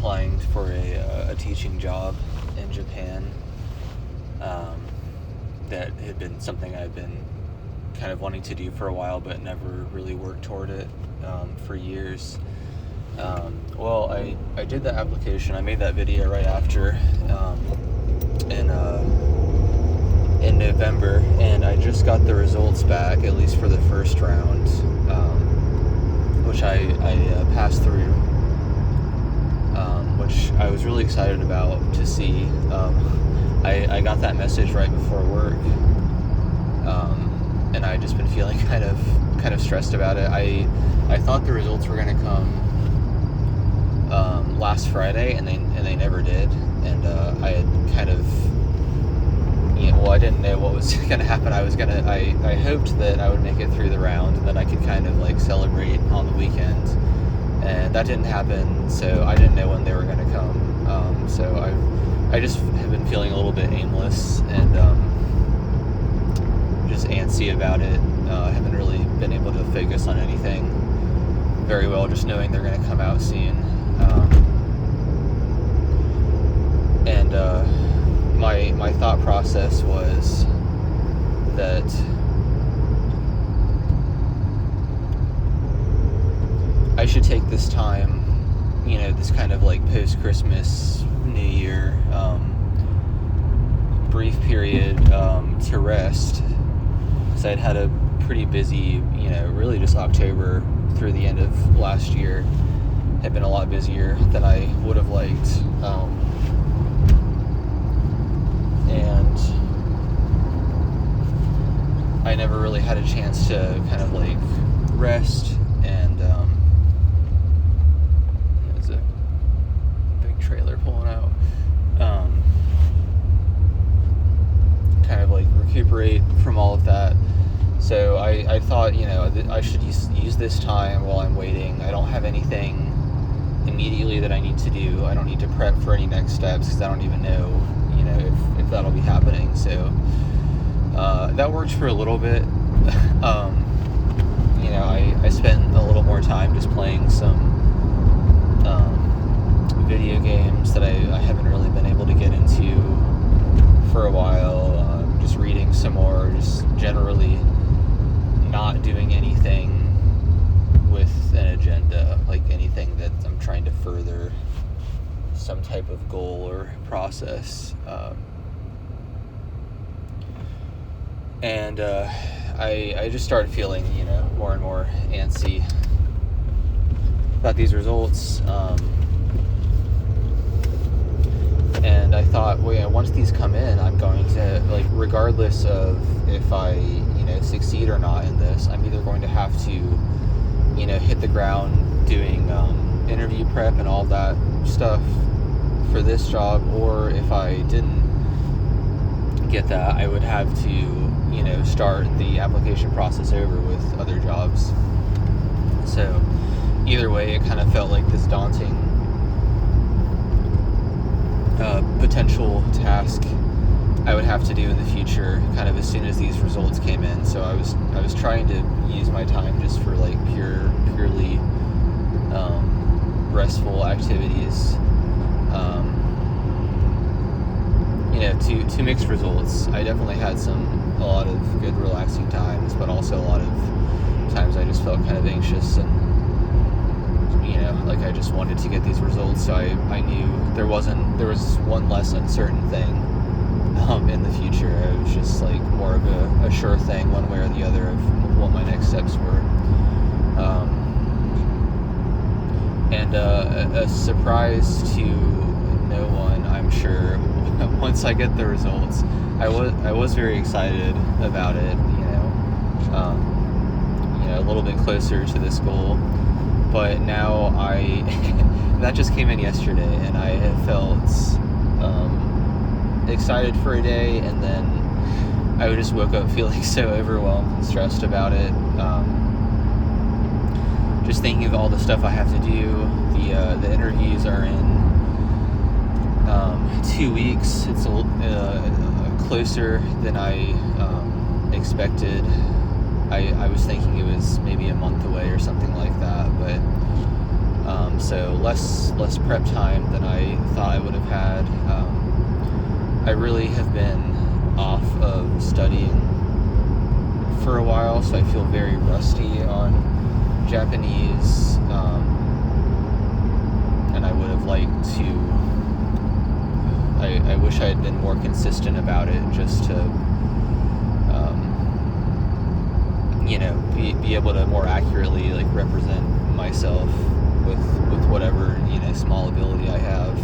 applying for a teaching job in Japan. That had been something I'd been kind of wanting to do for a while, but never really worked toward it for years. Well, I did that application. I made that video right after in November, and I just got the results back, at least for the first round, which I passed through, which I was really excited about to see. I got that message right before work, and I had just been feeling kind of stressed about it. I thought the results were going to come last Friday, and they never did. And I had kind of, I didn't know what was going to happen. I hoped that I would make it through the round, and then I could kind of like celebrate on the weekend. And that didn't happen, so I didn't know when they were going to come. So I just have been feeling a little bit aimless and just antsy about it. I haven't really been able to focus on anything very well, just knowing they're going to come out soon. And my thought process was that I should take this time, this kind of like post-Christmas, New Year brief period to rest, because I'd had a pretty busy, really just October through the end of last year had been a lot busier than I would have liked, and I never really had a chance to kind of like rest. And there's a big trailer pulling out, kind of like recuperate from all of that. So I thought, I should use this time while I'm waiting. I don't have anything immediately that I need to do. I don't need to prep for any next steps, because I don't even know, if that'll be happening. So that worked for a little bit. I spent a little more time just playing some video games that I haven't really been able to get into for a while. Just reading some more, just generally not doing anything with an agenda, like anything that I'm trying to further some type of goal or process. And I just started feeling, more and more antsy about these results. And I thought, once these come in, I'm going to, like, regardless of if I, succeed or not in this, I'm either going to have to, hit the ground doing interview prep and all that stuff for this job, or if I didn't get that, I would have to, start the application process over with other jobs. So either way, it kind of felt like this daunting potential task I would have to do in the future, kind of as soon as these results came in. So I was trying to use my time just for like purely restful activities. To mixed results. I definitely had a lot of good relaxing times, but also a lot of times I just felt kind of anxious and like I just wanted to get these results. So I knew there was one less uncertain thing in the future. It was just like more of a sure thing one way or the other of what my next steps were. And a surprise to no one, I'm sure, once I get the results, I was very excited about it, a little bit closer to this goal. But now that just came in yesterday, and I have felt excited for a day, and then I just woke up feeling so overwhelmed and stressed about it. Just thinking of all the stuff I have to do. The interviews are in 2 weeks. It's closer than I expected. I was thinking it was maybe a month away or something like that, but So less prep time than I thought I would have had. I really have been off of studying for a while, so I feel very rusty on Japanese, and I would have liked to. I wish I had been more consistent about it, just to, be able to more accurately represent myself with whatever small ability I have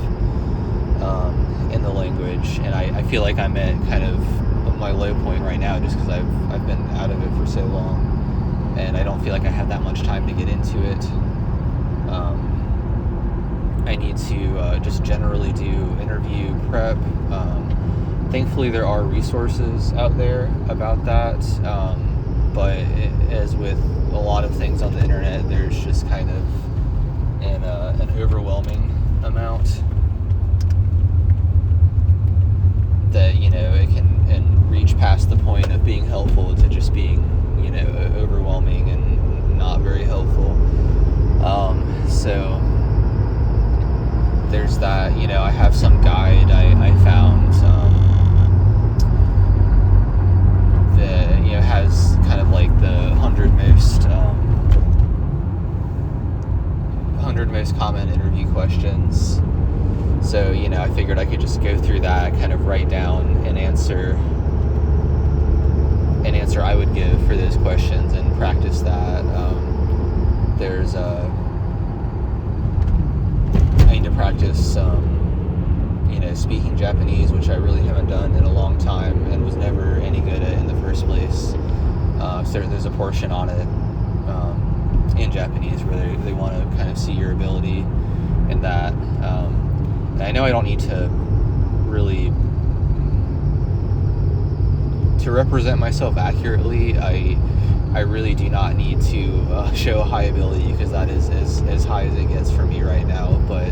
in the language. And I feel like I'm at kind of my low point right now, just because I've been out of it for so long, and I don't feel like I have that much time to get into it. I need to just generally do interview prep. Thankfully, there are resources out there about that, but as with a lot of things on the internet, there's just kind of an overwhelming amount that it can reach past the point of being helpful to just being overwhelming and not very helpful. So there's that. I have some guide I found that has kind of like the 100 most common interview questions. So I figured I could just go through that, kind of write down an answer I would give for those questions and practice that. There's I need to practice speaking Japanese, which I really haven't done in a long time and was never any good at in the first place. So there's a portion on it in Japanese where they want to kind of see your ability in that. And I know I don't need to really represent myself accurately. I really do not need to show a high ability, because that is as high as it gets for me right now. But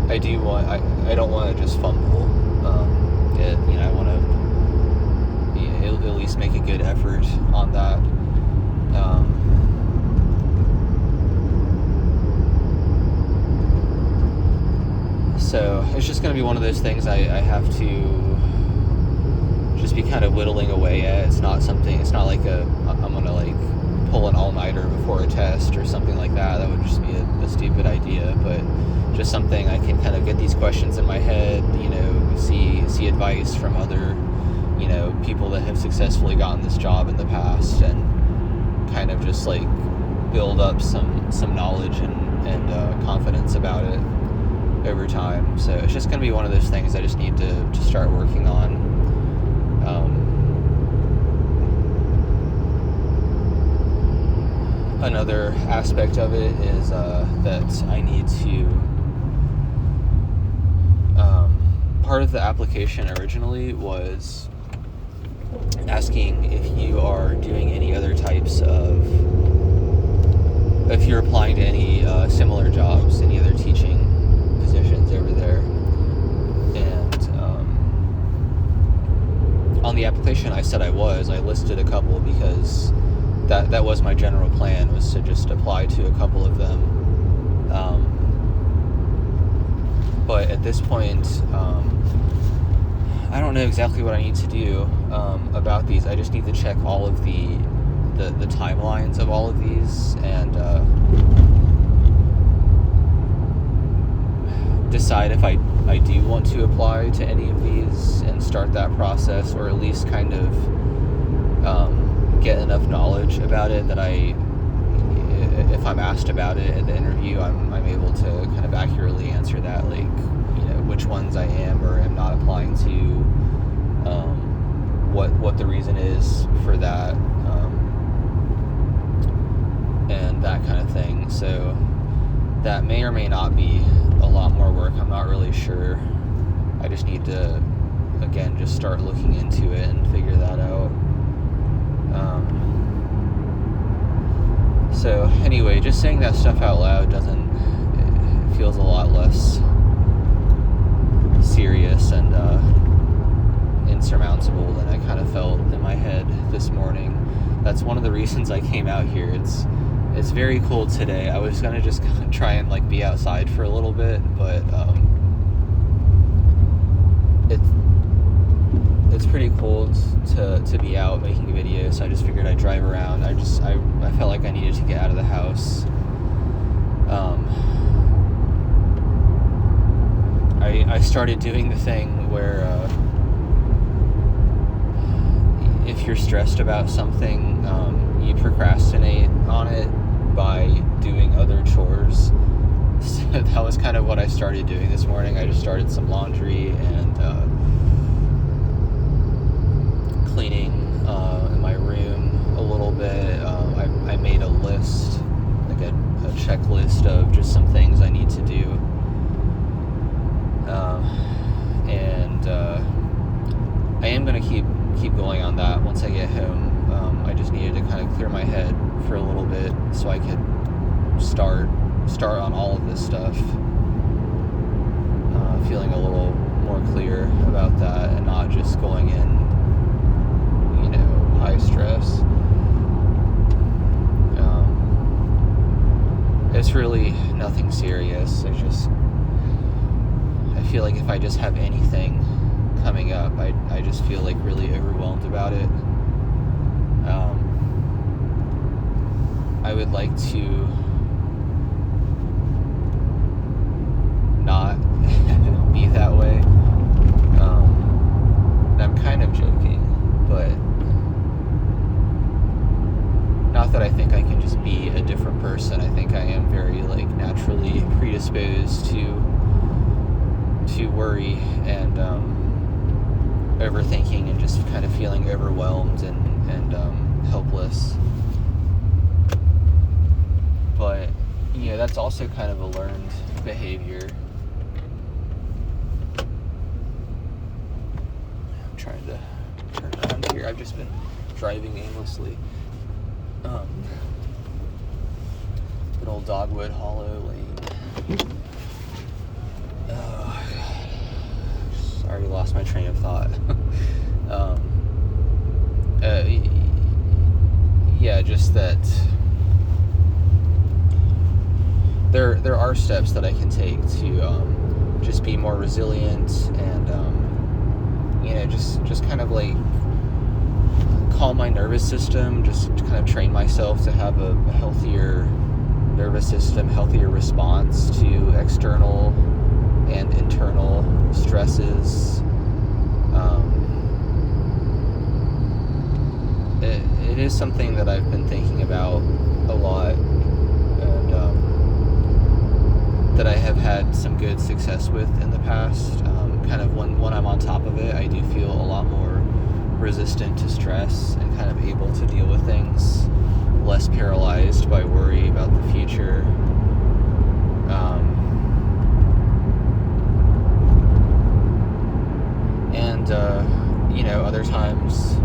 I don't want to just fumble. I want to at least make a good effort on that. So it's just going to be one of those things I have to just be kind of whittling away at. It's not like I'm going to pull an all-nighter before a test or something like that. That would just be a stupid idea, but just something I can kind of get these questions in my head, see advice from other, people that have successfully gotten this job in the past, and kind of just build up some knowledge and confidence about it over time. So it's just going to be one of those things I just need to start working on. Another aspect of it is that I need to, part of the application originally was asking if you are doing any other types of, if you're applying to any similar jobs, any other teaching positions over there. And on the application I said I listed a couple, because that was my general plan, was to just apply to a couple of them. But at this point, I don't know exactly what I need to do about these. I just need to check all of the timelines of all of these, and decide if I do want to apply to any of these and start that process, or at least kind of get enough knowledge about it that if I'm asked about it at the interview, I'm able to kind of accurately answer that, which ones I am or am not applying to, what the reason is for that, and that kind of thing. So that may or may not be a lot more work. I'm not really sure. I just need to, again, just start looking into it and figure that out. So anyway, just saying that stuff out loud it feels a lot less serious and insurmountable than I kind of felt in my head this morning. That's one of the reasons I came out here. It's very cold today. I was gonna just try and like be outside for a little bit, but it's pretty cold to be out making videos, so I just figured I'd drive around. I felt like I needed to get out of the house. I started doing the thing where if you're stressed about something, you procrastinate on it by doing other chores. So that was kind of what I started doing this morning. I just started some laundry and cleaning in my room a little bit. I made a list, like a checklist of just some things I need to do. And I am going to keep going on that once I get home. I just needed to kind of clear my head for a little bit so I could start on all of this stuff, feeling a little more clear about that and not just going in, high stress. It's really nothing serious. I feel like if I just have anything coming up, I just feel like really overwhelmed about it. I would like to not be that way. And I'm kind of joking, but not that I think I can just be a different person. I think I am very naturally predisposed to worry and overthinking and just kind of feeling overwhelmed and helpless. But that's also kind of a learned behavior. I'm trying to turn around here. I've just been driving aimlessly. Good old Dogwood Hollow Lane. Oh, God. I already lost my train of thought. Yeah, just that there are steps that I can take to just be more resilient and just kind of calm my nervous system, just kind of train myself to have a healthier nervous system, healthier response to external and internal stresses. It is something that I've been thinking about a lot, and that I have had some good success with in the past. Kind of when I'm on top of it, I do feel a lot more resistant to stress and kind of able to deal with things, less paralyzed by worry about the future. Other times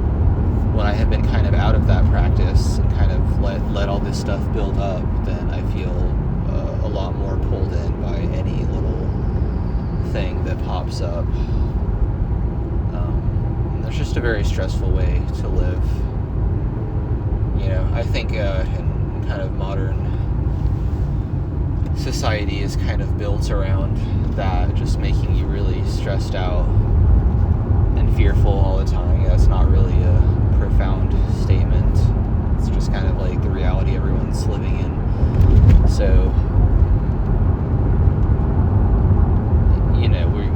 when I have been kind of out of that practice and kind of let all this stuff build up, then I feel a lot more pulled in by any little thing that pops up. And there's just a very stressful way to live. I think in kind of modern society is kind of built around that, just making you really stressed out and fearful all the time. That's not really a profound statement. It's just kind of like the reality everyone's living in. So,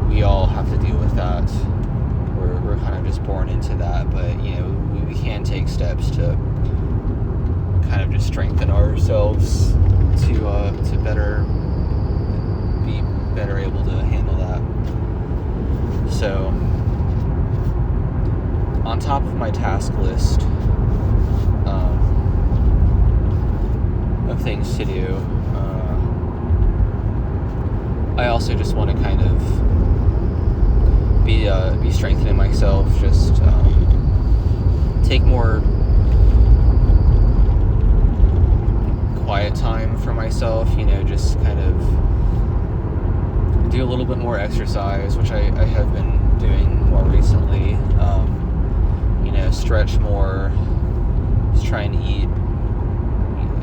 we all have to deal with that. We're kind of just born into that, but we can take steps to kind of just strengthen ourselves to be better able to handle that. So, on top of my task list of things to do, I also just want to kind of be strengthening myself, just take more quiet time for myself, just kind of do a little bit more exercise, which I have been doing more recently. Stretch more, just try and eat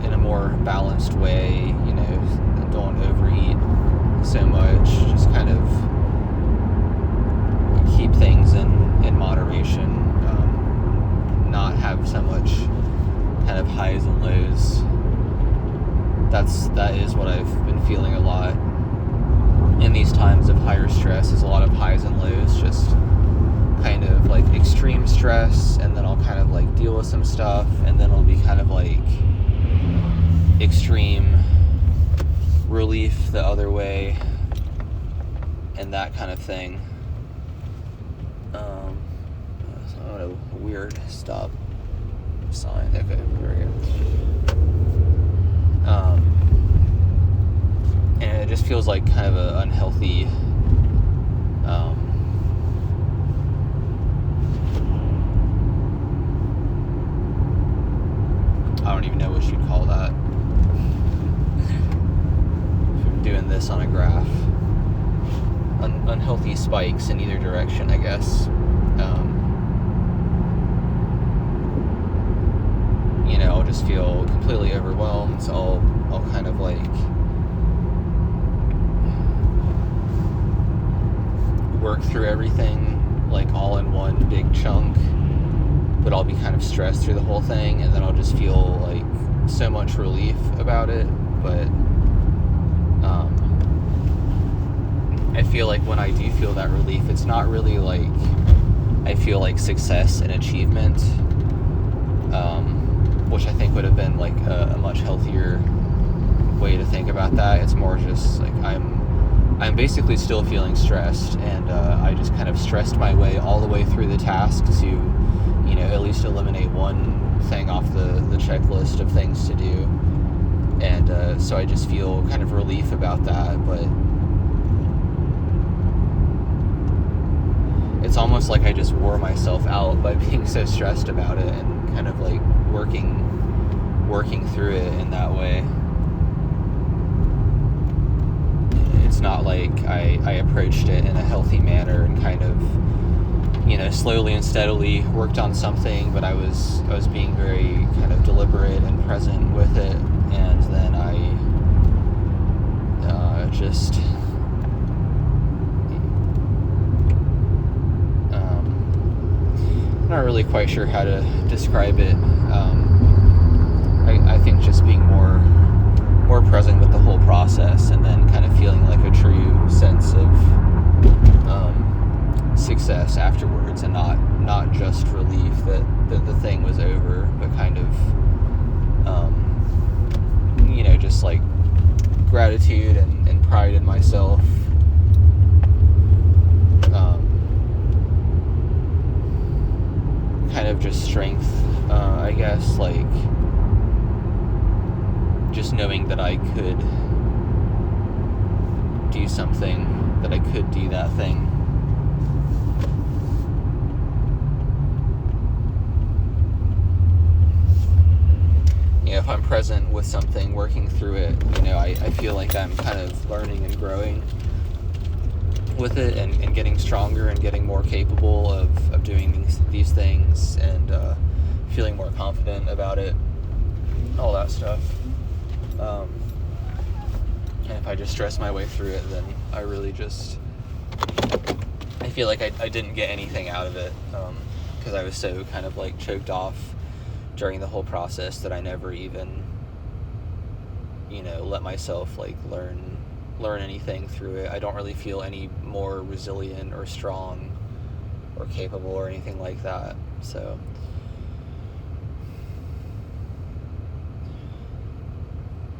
in a more balanced way, you know, don't overeat so much, just kind of keep things in moderation, not have so much kind of highs and lows. That is what I've been feeling a lot in these times of higher stress, is a lot of highs and lows, just kind of like extreme stress, and then I'll kind of like deal with some stuff, and then it'll be kind of like extreme relief the other way, and that kind of thing. A weird stop sign. Okay, there we go. And it just feels like kind of an unhealthy I don't even know what you'd call that. If I'm doing this on a graph. Unhealthy spikes in either direction, I guess. You know, I'll just feel completely overwhelmed. So I'll kind of like work through everything like all in one big chunk, but I'll be kind of stressed through the whole thing, and then I'll just feel like so much relief about it. But I feel like when I do feel that relief, it's not really like I feel like success and achievement, which I think would have been like a much healthier way to think about that. It's more just like I'm basically still feeling stressed, and I just kind of stressed my way all the way through the task to, you know, at least eliminate one thing off the checklist of things to do. And so I just feel kind of relief about that, but it's almost like I just wore myself out by being so stressed about it, and kind of like working through it in that way. It's not like I approached it in a healthy manner and kind of, you know, slowly and steadily worked on something, but I was being very kind of deliberate and present with it, and then I just I'm not really quite sure how to describe it. I think just being more present with the whole process, and then kind of feeling like a true sense of success afterwards, and not just relief that the thing was over, but kind of you know, just like gratitude and pride in myself. Kind of just strength, I guess, like just knowing that I could do something, that I could do that thing. You know, if I'm present with something, working through it, you know, I feel like I'm kind of learning and growing with it, and getting stronger and getting more capable of doing these things, and feeling more confident about it, all that stuff. And if I just stress my way through it, then I really just, I feel like I didn't get anything out of it, because I was so kind of like choked off during the whole process that I never even, you know, let myself like learn anything through it. I don't really feel any more resilient or strong or capable or anything like that. So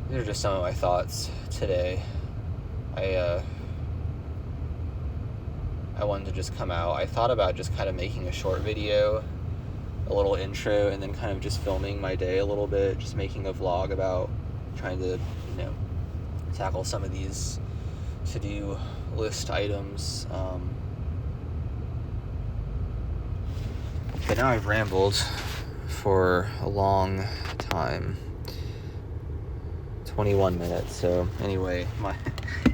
these are just some of my thoughts today. I wanted to just come out. I thought about just kind of making a short video, a little intro, and then kind of just filming my day a little bit, just making a vlog about trying to, you know, tackle some of these to-do list items. But now I've rambled for a long time, 21 minutes. So anyway,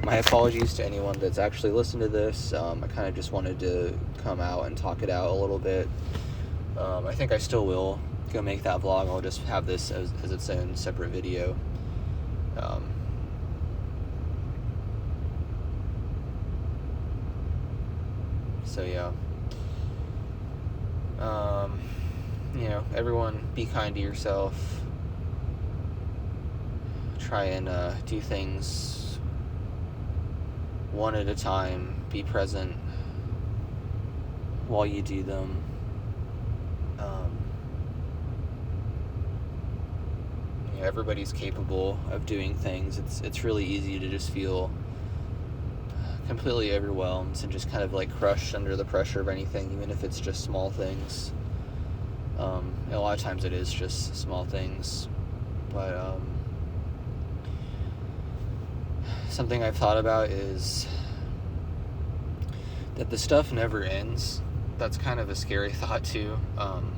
my apologies to anyone that's actually listened to this. I kind of just wanted to come out and talk it out a little bit. I think I still will go make that vlog. I'll just have this as its own separate video. So yeah, everyone, be kind to yourself. Try and do things one at a time. Be present while you do them. Everybody's capable of doing things. It's really easy to just feel completely overwhelmed and just kind of like crushed under the pressure of anything, even if it's just small things. A lot of times it is just small things, but something I've thought about is that the stuff never ends. That's kind of a scary thought too. I'm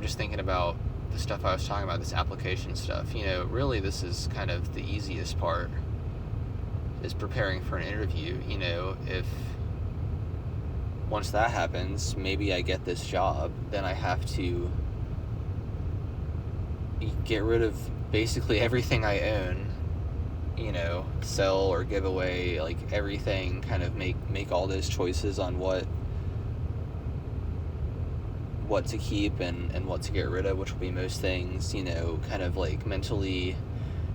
just thinking about the stuff I was talking about, this application stuff. Really this is kind of the easiest part, is preparing for an interview. If once that happens, maybe I get this job, then I have to get rid of basically everything I own, sell or give away, like everything, kind of make all those choices on what to keep and what to get rid of, which will be most things, kind of like mentally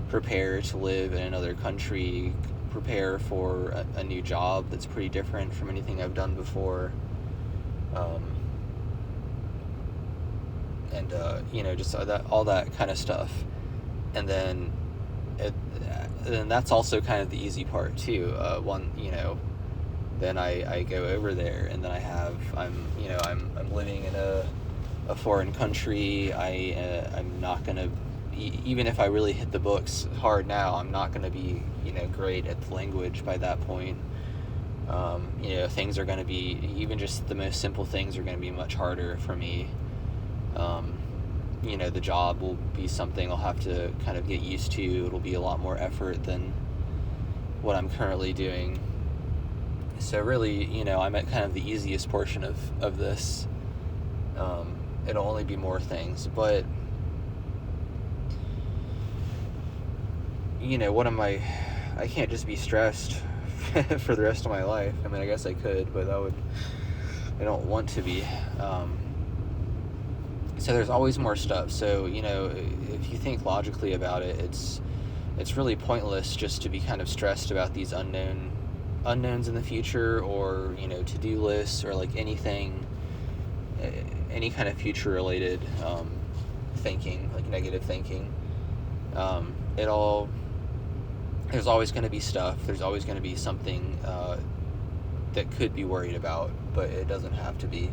prepare to live in another country, prepare for a new job that's pretty different from anything I've done before, just all that kind of stuff. And then that's also kind of the easy part too. Then I go over there, and then I'm living in a foreign country. I'm not gonna, even if I really hit the books hard now, I'm not gonna be great at the language by that point. Things are gonna be, even just the most simple things are gonna be much harder for me. The job will be something I'll have to kind of get used to. It'll be a lot more effort than what I'm currently doing. So really, I'm at kind of the easiest portion of this. It'll only be more things, but I can't just be stressed for the rest of my life. I mean, I guess I could, but I don't want to be. So there's always more stuff. So, if you think logically about it, it's really pointless just to be kind of stressed about these unknowns in the future, or to-do lists, or like anything, any kind of future related thinking, like negative thinking. There's always going to be stuff, there's always going to be something that could be worried about, but it doesn't have to be.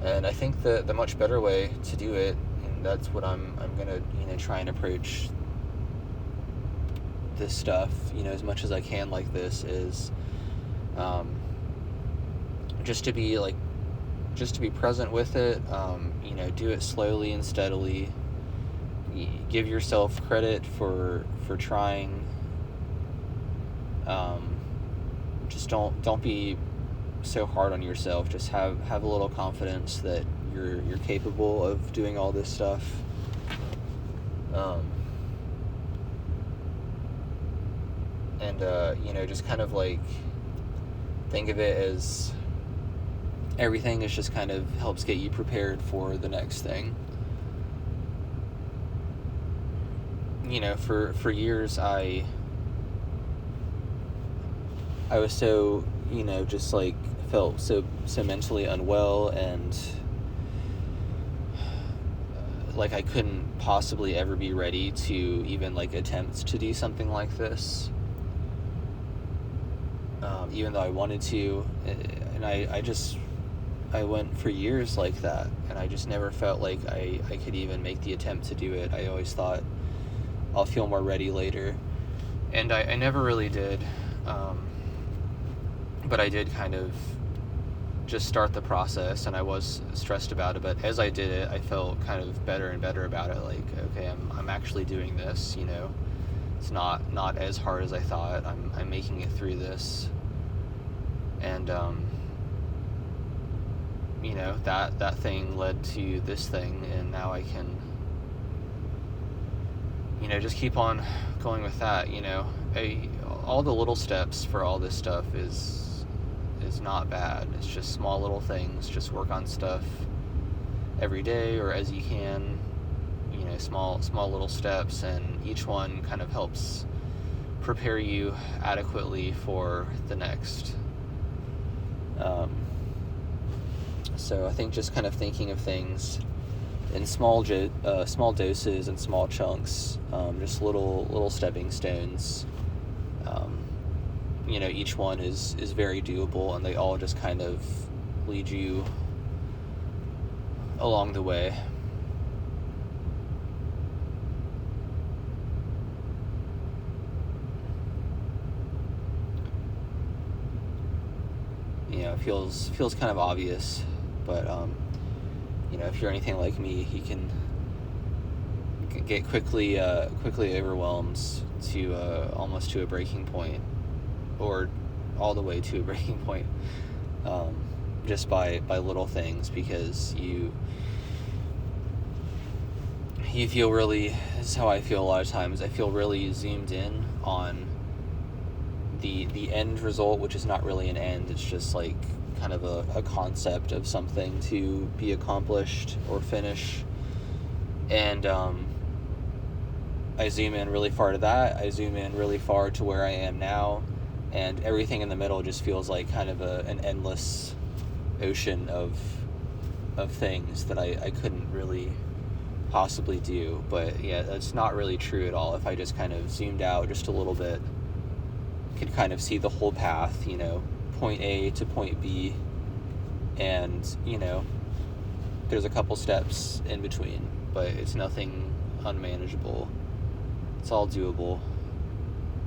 And I think the much better way to do it, and that's what I'm gonna try and approach this stuff as much as I can like this, is just to be present with it. Do it slowly and steadily. Give yourself credit for trying. Just don't be so hard on yourself. Just have a little confidence that you're capable of doing all this stuff. Just kind of like think of it as everything is just kind of helps get you prepared for the next thing. For years I was so, just like felt so mentally unwell, and like I couldn't possibly ever be ready to even like attempt to do something like this, even though I wanted to. And I went for years like that, and I just never felt like I could even make the attempt to do it. I always thought I'll feel more ready later, and I never really did. But I did kind of just start the process, and I was stressed about it, but as I did it, I felt kind of better and better about it. Like, okay, I'm actually doing this, it's not as hard as I thought. I'm making it through this. And you know, that thing led to this thing, and now I can, you know, just keep on going with that. You know, all the little steps for all this stuff is not bad. It's just small little things. Just work on stuff every day or as you can. You know, small little steps, and each one kind of helps prepare you adequately for the next. So I think just kind of thinking of things in small doses and small chunks, just little stepping stones. You know, each one is very doable, and they all just kind of lead you along the way. You know, it feels kind of obvious, but you know, if you're anything like me, you can get quickly overwhelmed to almost to a breaking point, or all the way to a breaking point, just by little things, because you feel really, this is how I feel a lot of times, I feel really zoomed in on the end result, which is not really an end, it's just like kind of a concept of something to be accomplished or finish. And I zoom in really far to that, I zoom in really far to where I am now, and everything in the middle just feels like kind of an endless ocean of things that I couldn't really possibly do. But yeah, that's not really true at all. If I just kind of zoomed out just a little bit, could kind of see the whole path, you know, point A to point B, and, you know, there's a couple steps in between, but it's nothing unmanageable. It's all doable.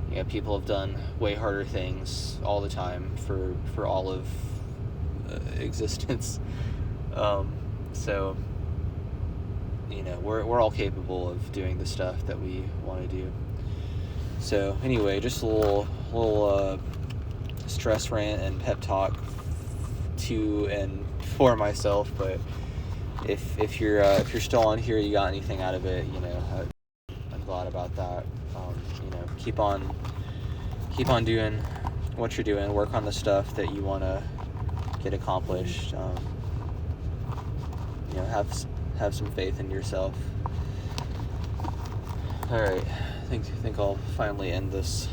Yeah, people have done way harder things all the time for all of existence. So, you know, we're all capable of doing the stuff that we want to do. So anyway, just a little stress rant and pep talk to and for myself. But if you're still on here, you got anything out of it, you know, I'm glad about that. You know, keep on doing what you're doing. Work on the stuff that you want to get accomplished. You know, have some faith in yourself. All right, I think I'll finally end this